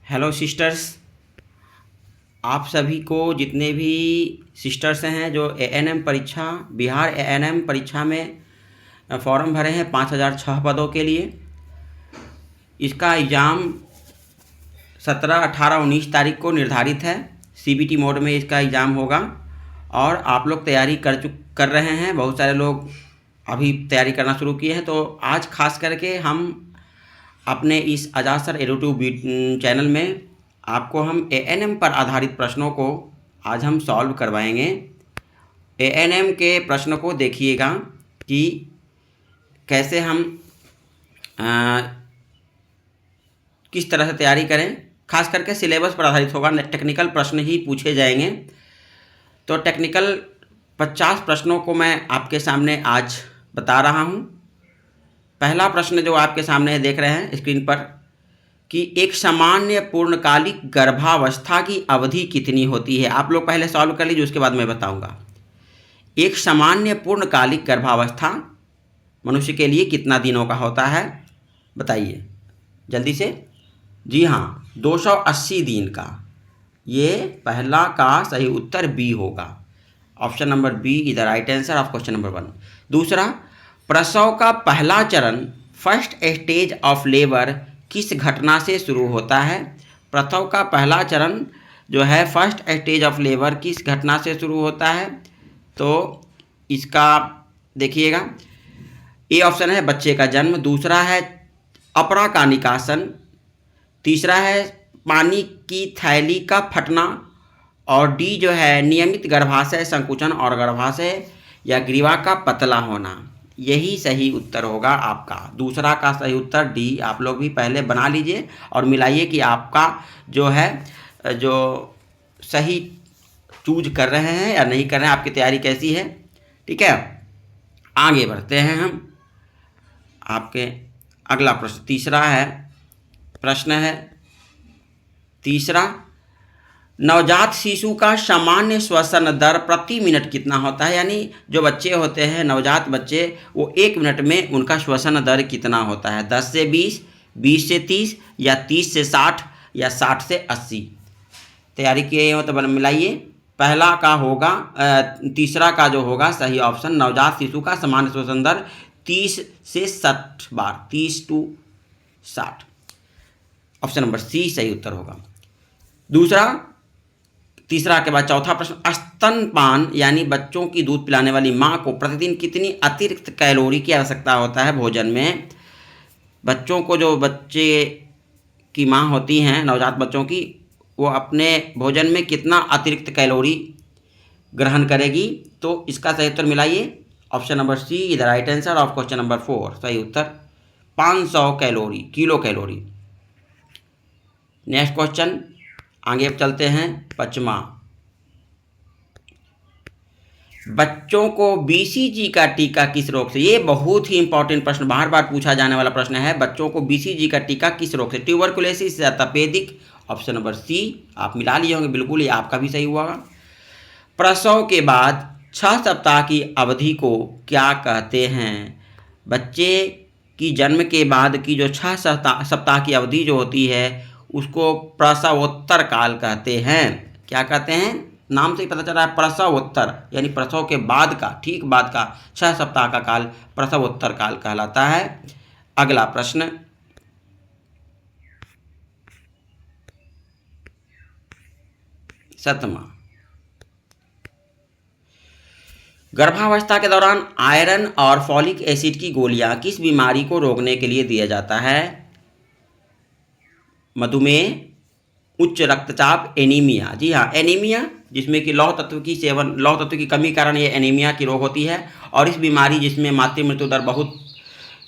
Hello sisters, आप सभी को जितने भी सिस्टर्स हैं जो एएनएम परीक्षा बिहार एएनएम परीक्षा में फॉर्म भरे हैं 5006 पदों के लिए। इसका एग्ज़ाम 17, 18, 19 तारीख को निर्धारित है। सीबीटी मोड में इसका एग्ज़ाम होगा और आप लोग तैयारी कर रहे हैं। बहुत सारे लोग अभी तैयारी करना शुरू किए हैं। तो आज खास करके हम अपने इस आज़ाद सर एडुट्यूब चैनल में आपको हम एएनएम पर आधारित प्रश्नों को आज हम सॉल्व करवाएंगे। एएनएम के प्रश्न को देखिएगा कि कैसे हम किस तरह से तैयारी करें। खास करके सिलेबस पर आधारित होगा, टेक्निकल प्रश्न ही पूछे जाएंगे। तो टेक्निकल 50 प्रश्नों को मैं आपके सामने आज बता रहा हूं। पहला प्रश्न जो आपके सामने देख रहे हैं स्क्रीन पर कि एक सामान्य पूर्णकालिक गर्भावस्था की अवधि कितनी होती है। आप लोग पहले सॉल्व कर लीजिए, उसके बाद मैं बताऊंगा। एक सामान्य पूर्णकालिक गर्भावस्था मनुष्य के लिए कितना दिनों का होता है, बताइए जल्दी से। जी हाँ, 280 दिन का। ये पहला का सही उत्तर बी होगा। Option number B is the right answer of question number 1। दूसरा, प्रसव का पहला चरण फर्स्ट स्टेज ऑफ लेबर किस घटना से शुरू होता है। प्रसव का पहला चरण जो है फर्स्ट स्टेज ऑफ लेबर किस घटना से शुरू होता है। तो इसका देखिएगा, ए ऑप्शन है बच्चे का जन्म, दूसरा है अपरा का निकासन, तीसरा है पानी की थैली का फटना, और डी जो है नियमित गर्भाशय संकुचन और गर्भाशय या ग्रीवा का पतला होना। यही सही उत्तर होगा आपका। दूसरा का सही उत्तर डी। आप लोग भी पहले बना लीजिए और मिलाइए कि आपका जो है जो सही चूज कर रहे हैं या नहीं कर रहे हैं, आपकी तैयारी कैसी है। ठीक है, आगे बढ़ते हैं हम। आपके अगला प्रश्न तीसरा है। प्रश्न है तीसरा, नवजात शिशु का सामान्य श्वसन दर प्रति मिनट कितना होता है। यानी जो बच्चे होते हैं, नवजात बच्चे, वो 1 मिनट में उनका श्वसन दर कितना होता है। 10 से 20, 20 से 30 या 30 से 60 या 60 से 80। तैयारी किए हो तो मिलाइए। पहला का होगा तीसरा का जो होगा सही ऑप्शन, नवजात शिशु का सामान्य श्वसन दर 30 से 60 बार, 30 to 60। ऑप्शन नंबर सी सही उत्तर होगा। दूसरा, तीसरा के बाद चौथा प्रश्न, स्तनपान यानी बच्चों की दूध पिलाने वाली माँ को प्रतिदिन कितनी अतिरिक्त कैलोरी की आवश्यकता होता है भोजन में। बच्चों को, जो बच्चे की माँ होती हैं, नवजात बच्चों की, वो अपने भोजन में कितना अतिरिक्त कैलोरी ग्रहण करेगी। तो इसका सही उत्तर मिलाइए। Option number C is the right answer of question number 4। सही उत्तर 500 calorie, kilo calorie. Next question, आगे चलते हैं। 5वां, बच्चों को बीसीजी का टीका किस रोग से। ये बहुत ही इंपॉर्टेंट प्रश्न, बार बार पूछा जाने वाला प्रश्न है। बच्चों को बीसीजी का टीका किस रोग से, ट्यूबरकुलोसिस या तपेदिक। ऑप्शन नंबर सी आप मिला लिए होंगे, बिल्कुल ये आपका भी सही हुआ। प्रसव के बाद 6 सप्ताह की अवधि को क्या कहते हैं। बच्चे की जन्म के बाद की जो 6 सप्ताह की अवधि जो होती है उसको प्रसवोत्तर काल कहते हैं। क्या कहते हैं, नाम से ही पता चल रहा है, प्रसवोत्तर यानी प्रसव के बाद का, ठीक बाद का 6 सप्ताह का काल प्रसवोत्तर काल कहलाता है। अगला प्रश्न, सातवां, गर्भावस्था के दौरान आयरन और फॉलिक एसिड की गोलियां किस बीमारी को रोकने के लिए दिया जाता है। मधुमेह, उच्च रक्तचाप, एनीमिया। जी हाँ, एनीमिया, जिसमें कि लौह तत्व की कमी कारण ये एनीमिया की रोग होती है। और इस बीमारी जिसमें मातृ मृत्यु दर बहुत,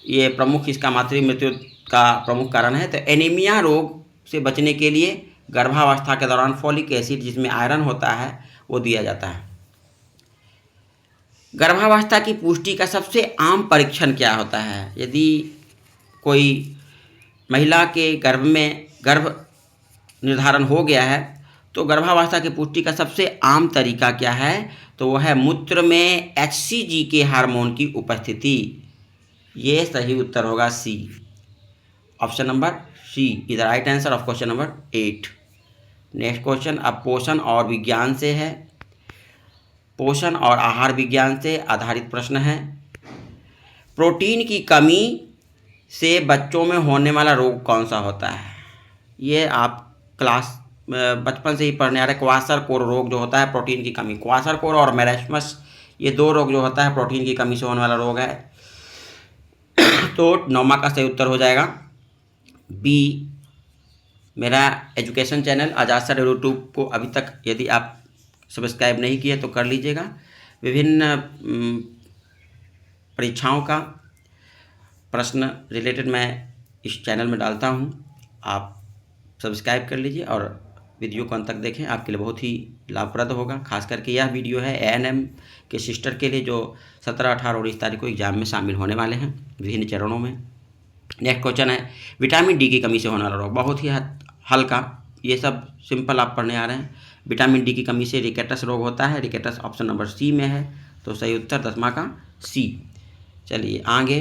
ये प्रमुख, इसका मातृ मृत्यु का प्रमुख कारण है। तो एनीमिया रोग से बचने के लिए गर्भावस्था के दौरान फॉलिक एसिड जिसमें आयरन होता है वो दिया जाता है। गर्भावस्था की पुष्टि का सबसे आम परीक्षण क्या होता है। यदि कोई महिला के गर्भ निर्धारण हो गया है तो गर्भावस्था की पुष्टि का सबसे आम तरीका क्या है, तो वह है मूत्र में HCG के हार्मोन की उपस्थिति। ये सही उत्तर होगा C, option number C is the right answer of question number 8। Next question अब पोषण और विज्ञान से है। पोषण और आहार विज्ञान से आधारित प्रश्न है। प्रोटीन की कमी से बच्चों में होने वाला रोग कौन सा होता है? ये आप क्लास बचपन से ही पढ़ने आ रहे। क्वाशरकोर रोग जो होता है प्रोटीन की कमी, क्वाशरकोर और मेरेस्मस, ये दो रोग जो होता है प्रोटीन की कमी से होने वाला रोग है। तो 9वां का सही उत्तर हो जाएगा बी। मेरा एजुकेशन चैनल आजाद सर यूट्यूब को अभी तक यदि आप सब्सक्राइब नहीं किए तो कर लीजिएगा। विभिन्न परीक्षाओं का प्रश्न रिलेटेड मैं इस चैनल में डालता हूं, आप सब्सक्राइब कर लीजिए और वीडियो को अंत तक देखें, आपके लिए बहुत ही लाभप्रद होगा। खास करके यह वीडियो है ANM के सिस्टर के लिए जो 17, 18 और 19 तारीख को एग्जाम में शामिल होने वाले हैं विभिन्न चरणों में। नेक्स्ट क्वेश्चन है विटामिन डी की कमी से होने वाला रोग। बहुत ही हल्का, ये सब सिंपल आप पढ़ने आ रहे हैं। विटामिन डी की कमी से रिकेटस रोग होता है। रिकेटस ऑप्शन नंबर सी में है, तो सही उत्तर 10वां का सी। चलिए आगे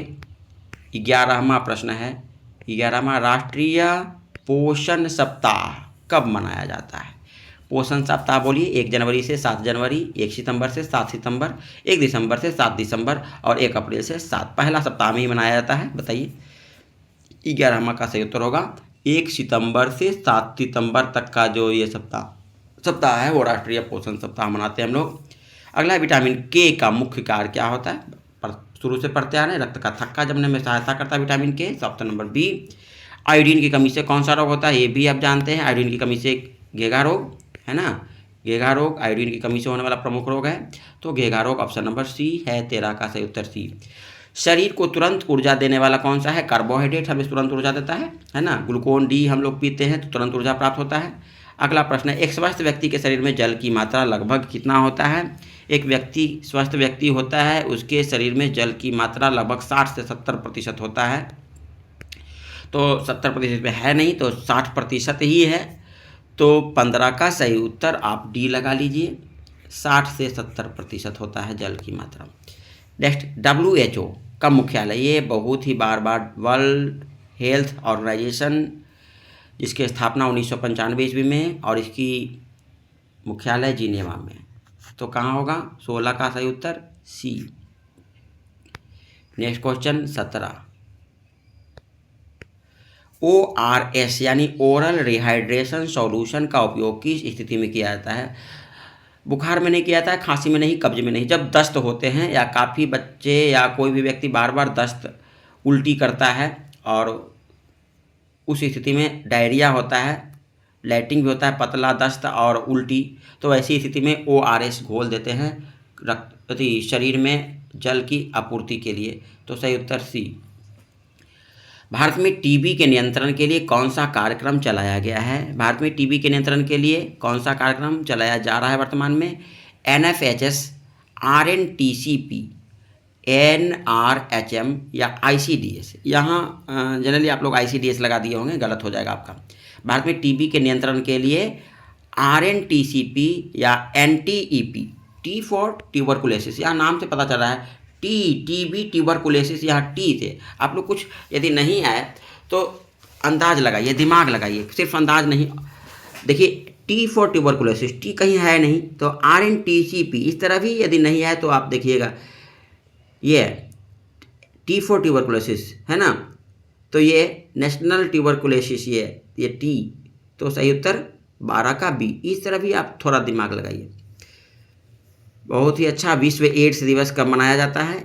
11वां प्रश्न है। 11वां राष्ट्रीय पोषण सप्ताह कब मनाया जाता है? पोषण सप्ताह बोलिए 1 जनवरी से 7 जनवरी, 1 सितंबर से 7 सितंबर, 1 दिसंबर से 7 दिसंबर और 1 अप्रैल से 7। पहला सप्ताह में ही मनाया जाता है। बताइए 11वां का सही उत्तर होगा 1 सितंबर से 7 सितंबर तक का जो ये सप्ताह है वो राष्ट्रीय पोषण सप्ताह मनाते हैं हम लोग। अगला विटामिन के का मुख्य कार्य क्या होता है? शुरू से पढ़ते आ रहे हैं। रक्त का थक्का जमने में सहायता करता है विटामिन के, ऑप्शन नंबर बी। आयोडीन की कमी से कौन सा रोग होता है? ये भी आप जानते हैं। आयोडीन की कमी से घेघा रोग है ना, घेघा रोग आयोडीन की कमी से होने वाला प्रमुख रोग है, तो घेघा रोग ऑप्शन नंबर सी है। 13 का सही उत्तर सी। शरीर को तुरंत ऊर्जा देने वाला कौन सा है? कार्बोहाइड्रेट हमें तुरंत ऊर्जा देता है ना। ग्लूकोन डी हम लोग पीते हैं तो तुरंत ऊर्जा प्राप्त होता है। अगला प्रश्न है एक स्वस्थ व्यक्ति के शरीर में जल की मात्रा लगभग कितना होता है? एक व्यक्ति स्वस्थ व्यक्ति होता है उसके शरीर में जल की मात्रा लगभग 60 से 70% होता है। तो 70% में है नहीं तो 60% ही है, तो 15 का सही उत्तर आप डी लगा लीजिए। 60 से 70% होता है जल की मात्रा। नेक्स्ट WHO का मुख्यालय, ये बहुत ही बार वर्ल्ड हेल्थ ऑर्गेनाइजेशन जिसकी स्थापना 1995 ईस्वी में और इसकी मुख्यालय जिनेवा में, तो कहाँ होगा? 16 का सही उत्तर सी। नेक्स्ट क्वेश्चन 17 ORS यानी ओरल रिहाइड्रेशन सॉल्यूशन का उपयोग किस स्थिति में किया जाता है? बुखार में नहीं किया जाता है, खांसी में नहीं, कब्ज में नहीं। जब दस्त होते हैं या काफ़ी बच्चे या कोई भी व्यक्ति बार बार दस्त उल्टी करता है और उस स्थिति में डायरिया होता है, लैट्रिन भी होता है, पतला दस्त और उल्टी, तो ऐसी स्थिति में ORS घोल देते हैं शरीर में जल की आपूर्ति के लिए, तो सही उत्तर सी। भारत में टीबी के नियंत्रण के लिए कौन सा कार्यक्रम चलाया गया है? भारत में टीबी के नियंत्रण के लिए कौन सा कार्यक्रम चलाया जा रहा है वर्तमान में? NFHS, RNTCP, NRHM या ICDS। यहाँ जनरली आप लोग ICDS लगा दिए होंगे, गलत हो जाएगा आपका। भारत में टीबी के नियंत्रण के लिए RNTCP या NTEP, T फॉर ट्यूबरकुलोसिस, यहाँ नाम से पता चल रहा है टीबी ट्यूबरकुलोसिस, यहाँ टी से आप लोग कुछ यदि नहीं आए तो अंदाज लगाइए, दिमाग लगाइए, सिर्फ अंदाज नहीं। देखिए टी फॉर ट्यूबरकुलोसिस, टी कहीं है नहीं, तो RNTCP इस तरह भी यदि नहीं है तो आप देखिएगा ये टी फॉर ट्यूबरकुलोसिस है ना, तो ये नेशनल ट्यूबरकुलोसिस ये टी, तो सही उत्तर 12 का बी। इस तरह भी आप थोड़ा दिमाग लगाइए। बहुत ही अच्छा। विश्व एड्स दिवस कब मनाया जाता है?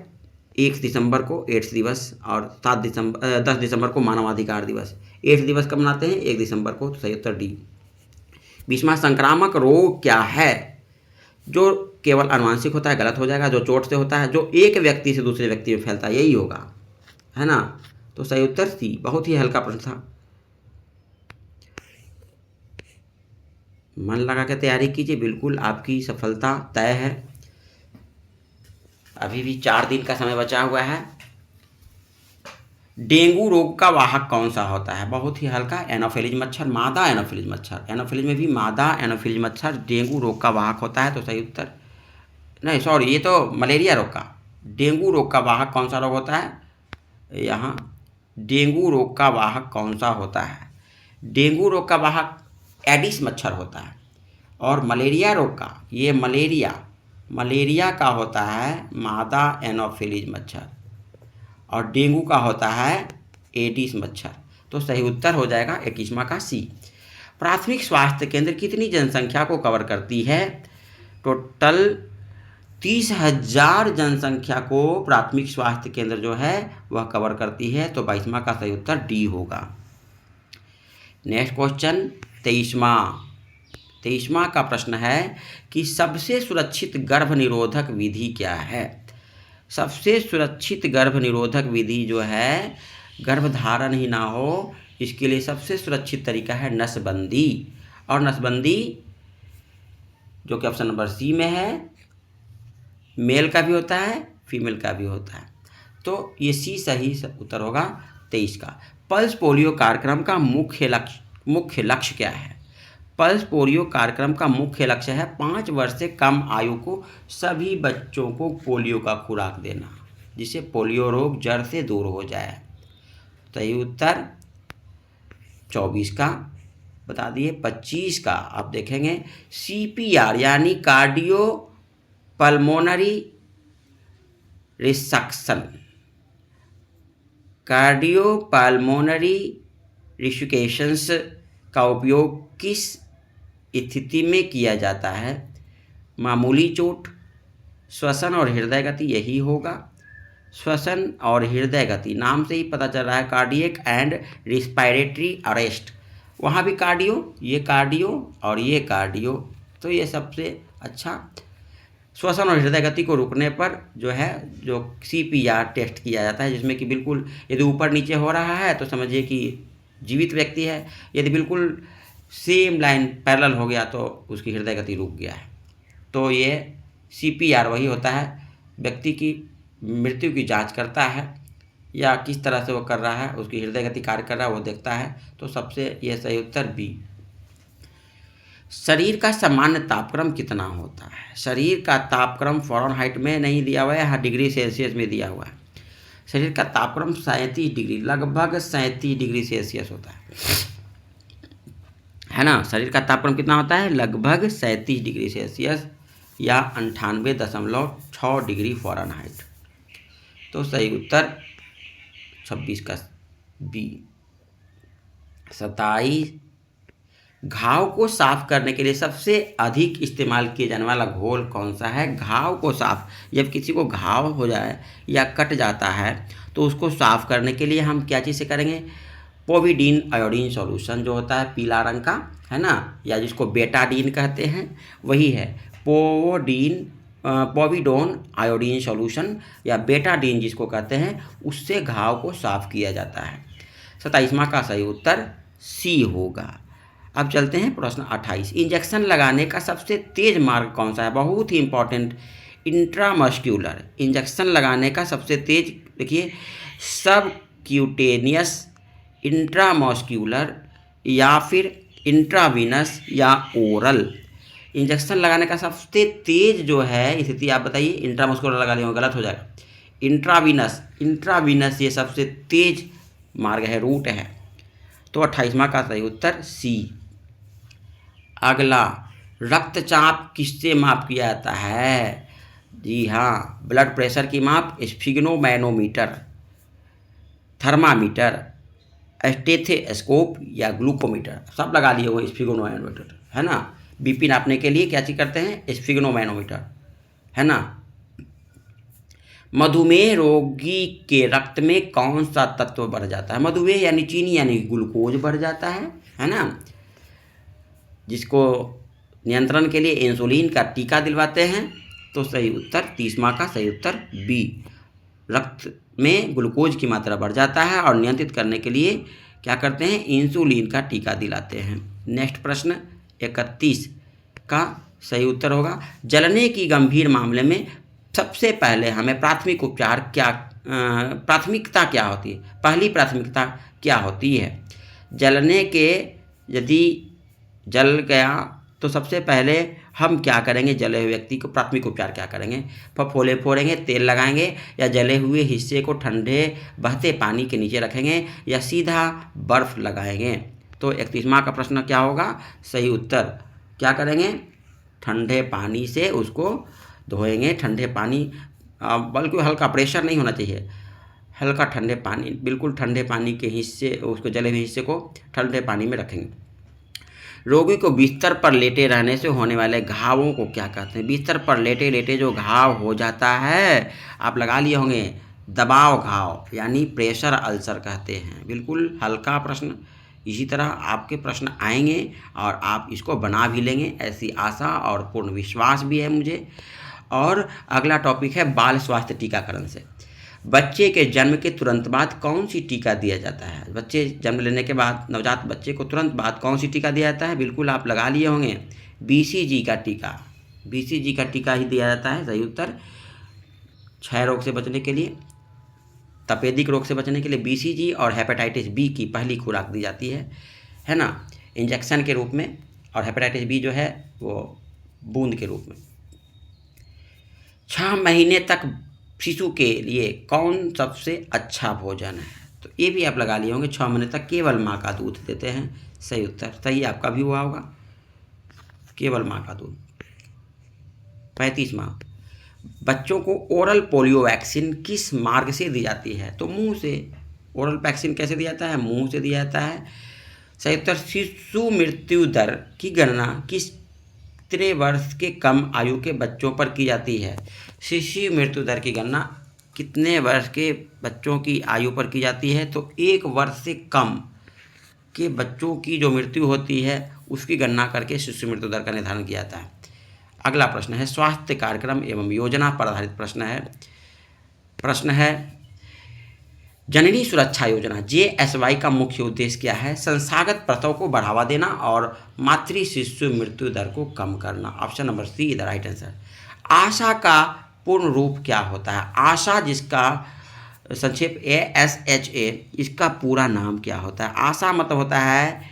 1 दिसंबर को एड्स दिवस और 10 दिसंबर को मानवाधिकार दिवस। एड्स दिवस कब मनाते हैं? 1 दिसंबर को, तो सही उत्तर डी। 20वां संक्रामक रोग क्या है? जो केवल आनुवंशिक होता है, गलत हो जाएगा। जो चोट से होता है, जो एक व्यक्ति से दूसरे व्यक्ति में फैलता है, यही होगा, है ना, तो सही उत्तर सी। बहुत ही हल्का प्रश्न था, मन लगा के तैयारी कीजिए, बिल्कुल आपकी सफलता तय है। अभी भी 4 दिन का समय बचा हुआ है। डेंगू रोग का वाहक कौन सा होता है? बहुत ही हल्का, एनोफिलीज मच्छर, मादा एनोफिलीज मच्छर। एनोफिलीज में भी मादा एनोफिलीज मच्छर डेंगू रोग का वाहक होता है, तो सही उत्तर नहीं, सॉरी, ये तो मलेरिया रोग का। डेंगू रोग का वाहक कौन सा रोग होता है? यहाँ डेंगू रोग का वाहक कौन सा होता है? डेंगू रोग का वाहक एडिस मच्छर होता है, और मलेरिया रोग का, ये मलेरिया का होता है मादा एनोफिलीज मच्छर, और डेंगू का होता है एडिस मच्छर। तो सही उत्तर हो जाएगा 21वां का सी। प्राथमिक स्वास्थ्य केंद्र कितनी जनसंख्या को कवर करती है? टोटल 30,000 जनसंख्या को प्राथमिक स्वास्थ्य केंद्र जो है वह कवर करती है। तो 22वां का सही उत्तर डी होगा। नेक्स्ट क्वेश्चन 23वां का प्रश्न है कि सबसे सुरक्षित गर्भ निरोधक विधि क्या है? सबसे सुरक्षित गर्भ निरोधक विधि जो है, गर्भधारण ही ना हो इसके लिए सबसे सुरक्षित तरीका है नसबंदी। और नसबंदी जो कि ऑप्शन नंबर सी में है, मेल का भी होता है फीमेल का भी होता है। तो ये सी सही उत्तर होगा 23 का। पल्स पोलियो कार्यक्रम का मुख्य लक्ष्य क्या है? पल्स पोलियो कार्यक्रम का मुख्य लक्ष्य है 5 वर्ष से कम आयु को सभी बच्चों को पोलियो का खुराक देना, जिससे पोलियो रोग जड़ से दूर हो जाए। सही उत्तर 24 का बता दिए। 25 का आप देखेंगे CPR यानी कार्डियो पल्मोनरी रिसक्शन। कार्डियो पल्मोनरी रिसक्शंस का उपयोग किस स्थिति में किया जाता है? मामूली चोट, श्वसन और हृदय गति, यही होगा। श्वसन और हृदय गति, नाम से ही पता चल रहा है कार्डियक एंड रिस्पायरेटरी अरेस्ट। वहाँ भी कार्डियो, ये कार्डियो और ये कार्डियो, तो ये सबसे अच्छा। श्वसन और हृदय गति को रुकने पर जो है जो CPR टेस्ट किया जाता है, जिसमें कि बिल्कुल यदि ऊपर नीचे हो रहा है तो समझिए कि जीवित व्यक्ति है, यदि बिल्कुल सेम लाइन पैरेलल हो गया तो उसकी हृदय गति रुक गया है। तो ये CPR वही होता है, व्यक्ति की मृत्यु की जांच करता है या किस तरह से वो कर रहा है, उसकी हृदय गति कार्य कर रहा है वो देखता है। तो सबसे ये सही उत्तर बी। शरीर का सामान्य तापक्रम कितना होता है? शरीर का तापक्रम फ़ारेनहाइट में नहीं दिया हुआ है, यहाँ डिग्री सेल्सियस में दिया हुआ है। शरीर का तापक्रम 37 डिग्री, लगभग 37 डिग्री सेल्सियस होता है ना। शरीर का तापक्रम कितना होता है? लगभग 37 डिग्री सेल्सियस या 98.6 डिग्री फ़ारेनहाइट। तो सही उत्तर 26 का बी। 27 घाव को साफ करने के लिए सबसे अधिक इस्तेमाल किया जाने वाला घोल कौन सा है? घाव को साफ, जब किसी को घाव हो जाए या कट जाता है तो उसको साफ करने के लिए हम क्या चीज़ से करेंगे? पोविडीन आयोडीन सॉल्यूशन जो होता है पीला रंग का, है ना, या जिसको बेटाडीन कहते हैं, वही है पोविडोन आयोडीन सॉल्यूशन या बेटाडीन जिसको कहते हैं, उससे घाव को साफ किया जाता है। 27वां का सही उत्तर सी होगा। अब चलते हैं प्रश्न 28। इंजेक्शन लगाने का सबसे तेज मार्ग कौन सा है? बहुत ही इंपॉर्टेंट, इंट्रामस्क्यूलर। इंजेक्शन लगाने का सबसे तेज, देखिए, सब क्यूटेनियस, इंट्रामस्क्यूलर या फिर इंट्रावीनस या ओरल। इंजेक्शन लगाने का सबसे तेज जो है स्थिति आप बताइए। इंट्रामस्क्यूलर लगा लिया गलत हो जाएगा। इंट्रावीनस ये सबसे तेज मार्ग है, रूट है। तो 28वां का सही उत्तर सी। अगला, रक्तचाप किससे माप किया जाता है? जी हाँ, ब्लड प्रेशर की माप स्फिग्नोमैनोमीटर, थर्मामीटर, स्टेथोस्कोप या ग्लूकोमीटर, सब लगा लिए वो स्फिग्नोमैनोमीटर, है ना। बीपी नापने के लिए क्या चीज़ करते हैं? स्फिग्नोमैनोमीटर, है ना। मधुमेह रोगी के रक्त में कौन सा तत्व बढ़ जाता है? मधुमेह यानी चीनी यानी ग्लूकोज बढ़ जाता है ना, जिसको नियंत्रण के लिए इंसुलिन का टीका दिलवाते हैं। तो सही उत्तर 30वां का सही उत्तर बी। रक्त में ग्लूकोज की मात्रा बढ़ जाता है और नियंत्रित करने के लिए क्या करते हैं? इंसुलिन का टीका दिलाते हैं। नेक्स्ट प्रश्न 31 का सही उत्तर होगा, जलने की गंभीर मामले में सबसे पहले हमें प्राथमिकता क्या होती है? पहली प्राथमिकता क्या होती है? जलने के, यदि जल गया तो सबसे पहले हम क्या करेंगे? जले हुए व्यक्ति को प्राथमिक उपचार क्या करेंगे? फफोले फोड़ेंगे, तेल लगाएंगे, या जले हुए हिस्से को ठंडे बहते पानी के नीचे रखेंगे, या सीधा बर्फ़ लगाएंगे? तो 31वां का प्रश्न क्या होगा? सही उत्तर क्या करेंगे? ठंडे पानी से उसको धोएंगे। ठंडे पानी बल्कि हल्का प्रेशर नहीं होना चाहिए, हल्का ठंडे पानी, बिल्कुल ठंडे पानी के हिस्से, उसको जले हुए हिस्से को ठंडे पानी में रखेंगे। रोगी को बिस्तर पर लेटे रहने से होने वाले घावों को क्या कहते हैं? बिस्तर पर लेटे लेटे जो घाव हो जाता है, आप लगा लिए होंगे, दबाव घाव यानी प्रेशर अल्सर कहते हैं। बिल्कुल हल्का प्रश्न, इसी तरह आपके प्रश्न आएंगे और आप इसको बना भी लेंगे, ऐसी आशा और पूर्ण विश्वास भी है मुझे। और अगला टॉपिक है बाल स्वास्थ्य टीकाकरण से। बच्चे के जन्म के तुरंत बाद कौन सी टीका दिया जाता है? बच्चे जन्म लेने के बाद, नवजात बच्चे को तुरंत बाद कौन सी टीका दिया जाता है? बिल्कुल आप लगा लिए होंगे, BCG का टीका। BCG का टीका ही दिया जाता है। सही उत्तर। क्षय रोग से बचने के लिए, तपेदिक रोग से बचने के लिए BCG और हेपेटाइटिस B की पहली खुराक दी जाती है ना, इंजेक्शन के रूप में, और हेपेटाइटिस B जो है वो बूंद के रूप में। 6 महीने तक शिशु के लिए कौन सबसे अच्छा भोजन है? तो ये भी आप लगा लिए होंगे, 6 महीने तक केवल माँ का दूध देते हैं। सही उत्तर। सही आपका भी हुआ होगा, केवल माँ का दूध। 35वां, बच्चों को ओरल पोलियो वैक्सीन किस मार्ग से दी जाती है? तो मुंह से। ओरल वैक्सीन कैसे दिया जाता है? मुंह से दिया जाता है। सही उत्तर। शिशु मृत्यु दर की गणना कितने वर्ष के कम आयु के बच्चों पर की जाती है? शिशु मृत्यु दर की गणना कितने वर्ष के बच्चों की आयु पर की जाती है? तो 1 वर्ष से कम के बच्चों की जो मृत्यु होती है उसकी गणना करके शिशु मृत्यु दर का निर्धारण किया जाता है। अगला प्रश्न है स्वास्थ्य कार्यक्रम एवं योजना पर आधारित प्रश्न है जननी सुरक्षा योजना JSY का मुख्य उद्देश्य क्या है? संस्थागत प्रसव को बढ़ावा देना और मातृ शिशु मृत्यु दर को कम करना। Option number C the right answer. ASHA का पूर्ण रूप क्या होता है? आशा, जिसका संक्षेप ASHA, इसका पूरा नाम क्या होता है? आशा मतलब होता है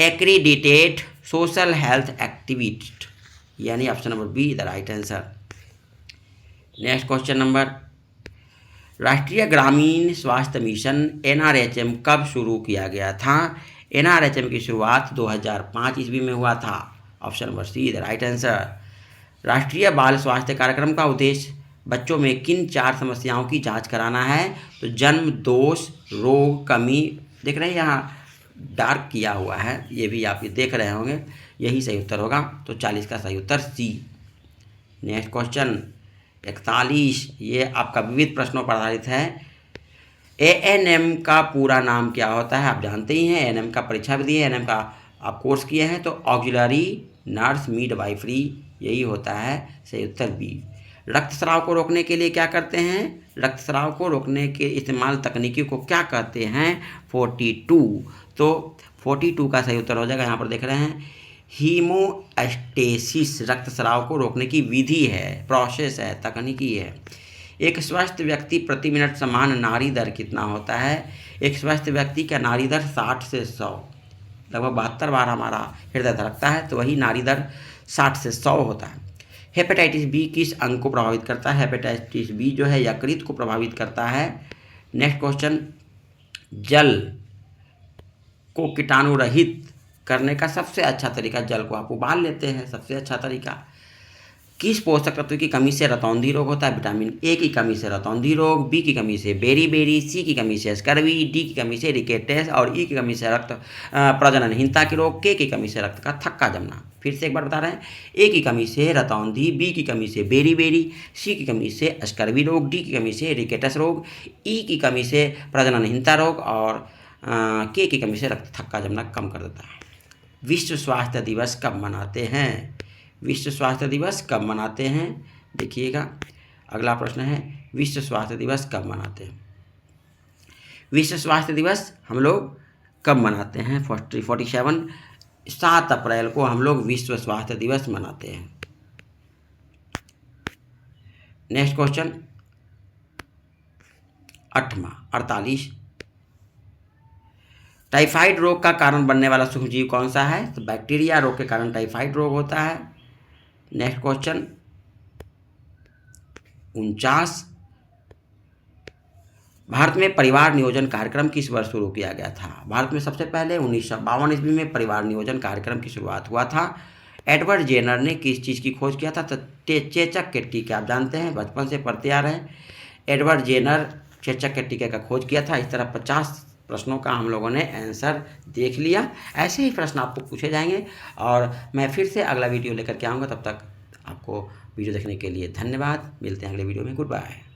एक्रीडिटेड सोशल हेल्थ एक्टिविस्ट, यानी option number be the right answer. Next question number, राष्ट्रीय ग्रामीण स्वास्थ्य मिशन NRHM कब शुरू किया गया था? NRHM की शुरुआत 2005 ईस्वी में हुआ था। Option number C the right answer. राष्ट्रीय बाल स्वास्थ्य कार्यक्रम का उद्देश्य बच्चों में किन 4 समस्याओं की जांच कराना है? तो जन्म दोष, रोग, कमी, देख रहे हैं यहाँ डार्क किया हुआ है, ये भी आप ये देख रहे होंगे, यही सही उत्तर होगा। तो 40 का सही उत्तर सी। नेक्स्ट क्वेश्चन 41, ये आपका विविध प्रश्नों पर आधारित है। ANM का पूरा नाम क्या होता है? आप जानते ही हैं, ANM का परीक्षा भी दी है, ANM का आप कोर्स किए हैं, तो ऑक्सिलरी नर्स मिडवाइफरी, यही होता है। सही उत्तर बी। रक्तस्राव को रोकने के लिए क्या करते हैं? रक्तस्राव को रोकने के इस्तेमाल तकनीकी को क्या कहते हैं? 42। तो 42 का सही उत्तर हो जाएगा। यहाँ पर देख रहे हैं हीमोस्टेसिस रक्तस्राव को रोकने की विधि है, प्रोसेस है, तकनीकी है। एक स्वस्थ व्यक्ति प्रति मिनट समान नाड़ी दर कितना होता है? एक स्वस्थ व्यक्ति का नाड़ी दर 60 से 100, लगभग 72 बार हमारा हृदय धड़कता है, तो वही नाड़ी दर 60 से 100 होता है। हेपेटाइटिस बी किस अंग को प्रभावित करता है? हेपेटाइटिस बी जो है यकृत को प्रभावित करता है। नेक्स्ट क्वेश्चन, जल को कीटाणु रहित करने का सबसे अच्छा तरीका, जल को आप उबाल लेते हैं, सबसे अच्छा तरीका। किस पोषक तत्व की कमी से रतौंधी रोग होता है? विटामिन A की कमी से रतौंधी रोग, B की कमी से बेरी, C की कमी से स्कर्वी, D की कमी से रिकेटस और E की कमी से रक्त प्रजननहीनता के रोग, K की कमी से रक्त का थक्का जमना। फिर से एक बार बता रहे हैं, A की कमी से रतौंधी, B की कमी से बेरी, C की कमी से स्कर्वी रोग, D की कमी से रिकेटस रोग, E की कमी से प्रजननहीनता रोग और K की कमी से रक्त थक्का जमना कम कर देता है। विश्व स्वास्थ्य दिवस कब मनाते हैं? विश्व स्वास्थ्य दिवस कब मनाते हैं? देखिएगा, अगला प्रश्न है विश्व स्वास्थ्य दिवस कब मनाते हैं? विश्व स्वास्थ्य दिवस हम लोग कब मनाते हैं? 47 7 अप्रैल को हम लोग विश्व स्वास्थ्य दिवस मनाते हैं। नेक्स्ट क्वेश्चन 8वां 48, टाइफाइड रोग का कारण बनने वाला सूक्ष्मजीव कौन सा है? तो बैक्टीरिया रोग के कारण टाइफाइड रोग होता है। नेक्स्ट क्वेश्चन 49, भारत में परिवार नियोजन कार्यक्रम किस वर्ष शुरू किया गया था? भारत में सबसे पहले 1952 ईस्वी में परिवार नियोजन कार्यक्रम की शुरुआत हुआ था। एडवर्ड जेनर ने किस चीज़ की खोज किया था? तो चेचक के टीके, आप जानते हैं, बचपन से पढ़ते आ रहे हैं। एडवर्ड जेनर चेचक के टीके का खोज किया था। इस तरह 50 प्रश्नों का हम लोगों ने आंसर देख लिया। ऐसे ही प्रश्न आपको पूछे जाएंगे और मैं फिर से अगला वीडियो लेकर के आऊँगा। तब तक आपको वीडियो देखने के लिए धन्यवाद। मिलते हैं अगले वीडियो में। Good bye.